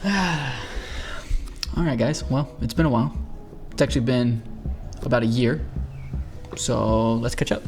Alright guys, well, it's been a while. It's actually been about a year, so let's catch up.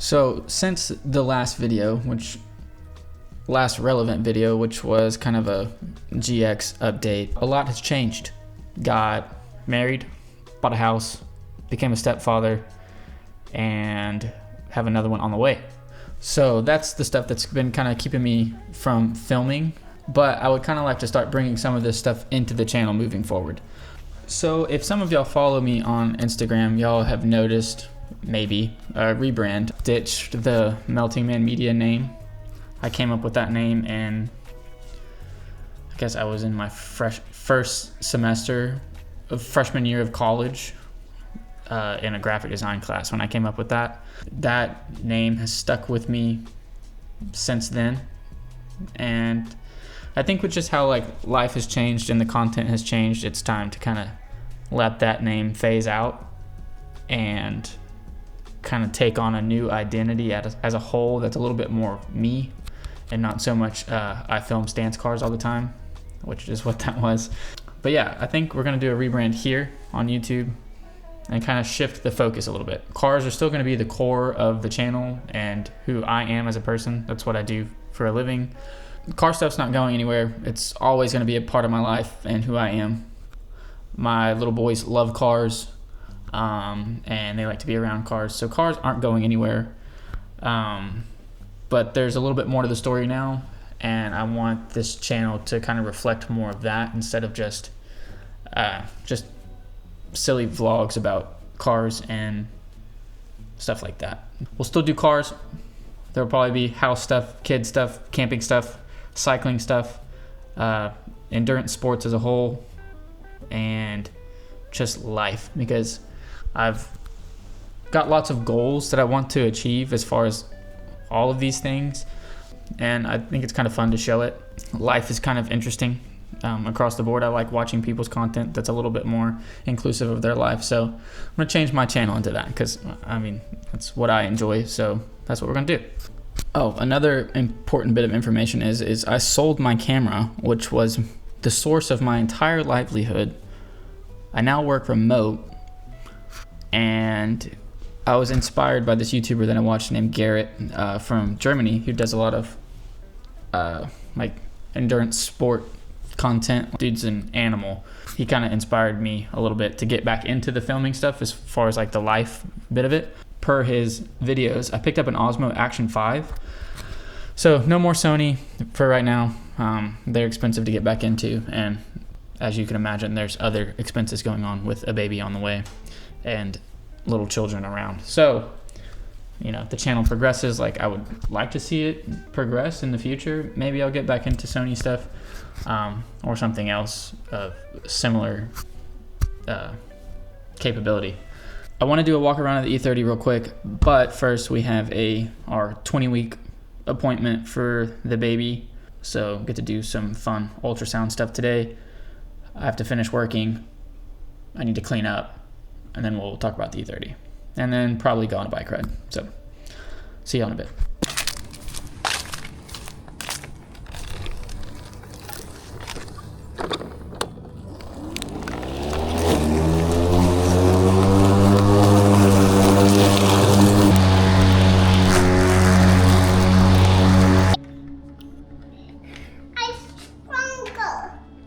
So since the last relevant video, which was kind of a GX update, a lot has changed. Got married, bought a house, became a stepfather, and have another one on the way. So that's the stuff that's been kind of keeping me from filming, but I would kind of like to start bringing some of this stuff into the channel moving forward. So if some of y'all follow me on Instagram, y'all have noticed maybe rebrand. Ditched the Melting Man Media name. I came up with that name and I guess I was in my first semester of freshman year of college in a graphic design class when I came up with that. That name has stuck with me since then, and I think with just how like life has changed and the content has changed, it's time to kind of let that name phase out and kind of take on a new identity as a whole that's a little bit more me and not so much I film stance cars all the time, which is what that was. But yeah, I think we're gonna do a rebrand here on YouTube and kind of shift the focus a little bit. Cars are still gonna be the core of the channel and who I am as a person. That's what I do for a living. Car stuff's not going anywhere. It's always gonna be a part of my life and who I am. My little boys love cars. And they like to be around cars, so cars aren't going anywhere, but there's a little bit more to the story now, and I want this channel to kind of reflect more of that instead of just silly vlogs about cars and stuff like that. We'll still do cars. There'll probably be house stuff, kid stuff, camping stuff, cycling stuff, endurance sports as a whole, and just life, because I've got lots of goals that I want to achieve as far as all of these things, and I think it's kind of fun to show it. Life is kind of interesting across the board. I like watching people's content that's a little bit more inclusive of their life, so I'm gonna change my channel into that because I mean that's what I enjoy, so that's what we're gonna do. Oh, another important bit of information is I sold my camera, which was the source of my entire livelihood. I now work remote, and I was inspired by this YouTuber that I watched named Garrett from Germany, who does a lot of like endurance sport content. Dude's an animal. He kind of inspired me a little bit to get back into the filming stuff as far as like the life bit of it. Per his videos, I picked up an Osmo Action 5. So no more Sony for right now. They're expensive to get back into, and as you can imagine, there's other expenses going on with a baby on the way and little children around. So, you know, if the channel progresses, like I would like to see it progress in the future, maybe I'll get back into Sony stuff or something else of similar capability. I want to do a walk around of the E30 real quick, but first we have our 20-week appointment for the baby. So get to do some fun ultrasound stuff today. I have to finish working. I need to clean up, and then we'll talk about the E30, and then probably go on a bike ride. So see you in a bit.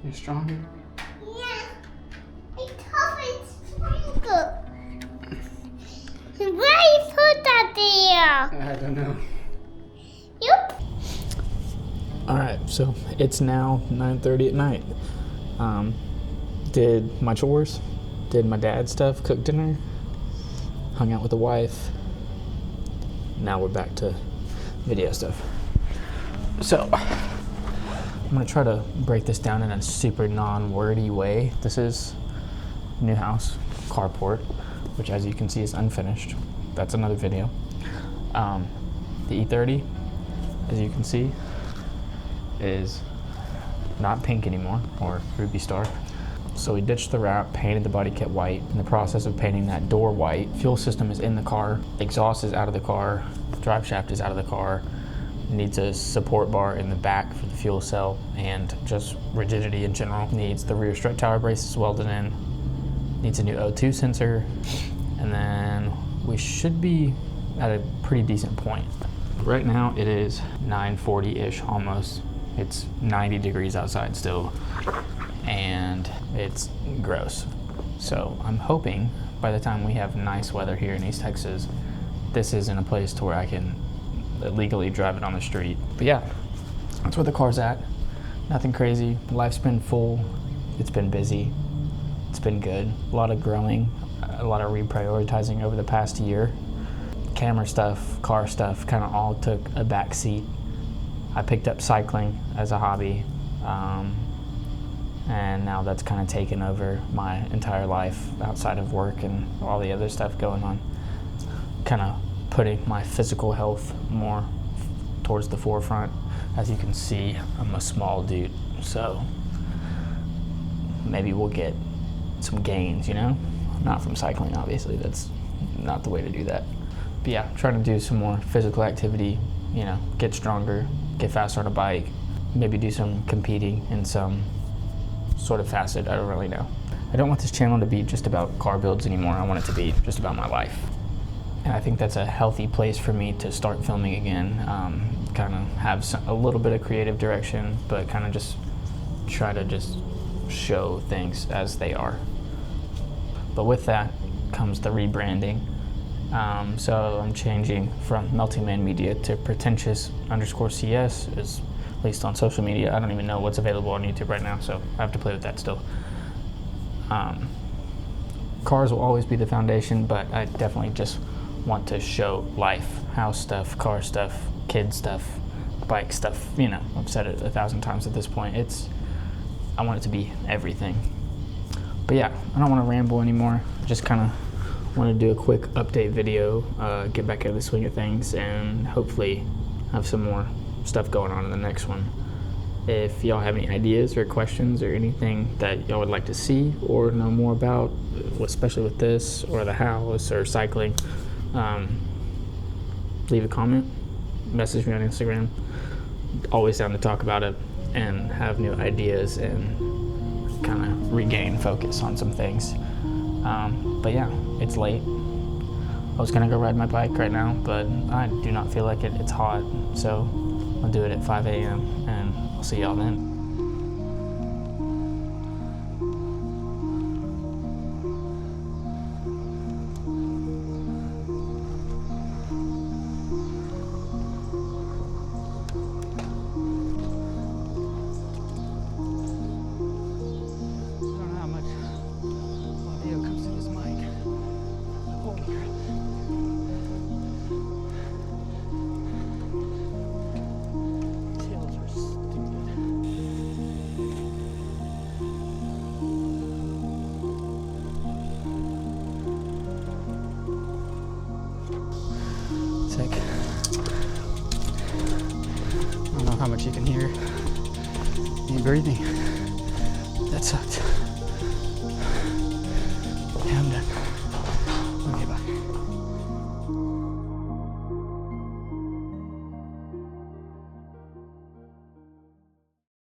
You're stronger? Yeah. It's tough and stronger. Why you put that there? I don't know. Yep. Alright, so it's now 9:30 at night. Did my chores, did my dad's stuff, cooked dinner, hung out with the wife. Now we're back to video stuff. So, I'm gonna try to break this down in a super non-wordy way. This is new house, carport, which as you can see is unfinished. That's another video. The E30, as you can see, is not pink anymore, or Ruby Star. So we ditched the wrap, painted the body kit white. In the process of painting that door white, fuel system is in the car, exhaust is out of the car, drive shaft is out of the car, needs a support bar in the back for the fuel cell, and just rigidity in general. Needs the rear strut tower braces welded in, needs a new O2 sensor, and then we should be at a pretty decent point. Right now it is 9:40-ish almost. It's 90 degrees outside still, and it's gross. So I'm hoping by the time we have nice weather here in East Texas, this is in a place to where I can legally drive it on the street. But yeah, that's where the car's at. Nothing crazy. Life's been full. It's been busy. It's been good. A lot of growing, a lot of reprioritizing over the past year. Camera stuff, car stuff kind of all took a back seat. I picked up cycling as a hobby, and now that's kind of taken over my entire life outside of work and all the other stuff going on. Kind of putting my physical health more towards the forefront. As you can see, I'm a small dude, so maybe we'll get some gains, you know? Not from cycling, obviously, that's not the way to do that. But yeah, trying to do some more physical activity, you know, get stronger, get faster on a bike, maybe do some competing in some sort of facet, I don't really know. I don't want this channel to be just about car builds anymore, I want it to be just about my life. And I think that's a healthy place for me to start filming again, kind of have a little bit of creative direction, but kind of just try to just show things as they are. But with that comes the rebranding. So I'm changing from Melting Man Media to Pretentious _CS, is at least on social media. I don't even know what's available on YouTube right now, so I have to play with that still. Cars will always be the foundation, but I definitely just want to show life, house stuff, car stuff, kid stuff, bike stuff, you know, I've said it 1,000 times at this point. I want it to be everything. But yeah, I don't want to ramble anymore. Just kind of want to do a quick update video, get back into the swing of things, and hopefully have some more stuff going on in the next one. If y'all have any ideas or questions or anything that y'all would like to see or know more about, especially with this or the house or cycling, leave a comment, message me on Instagram. Always down to talk about it and have new ideas and kind of regain focus on some things. But yeah, it's late. I was gonna go ride my bike right now, but I do not feel like it. It's hot, so I'll do it at 5 a.m. and I'll see y'all then. I don't know how much you can hear me breathing. That sucked.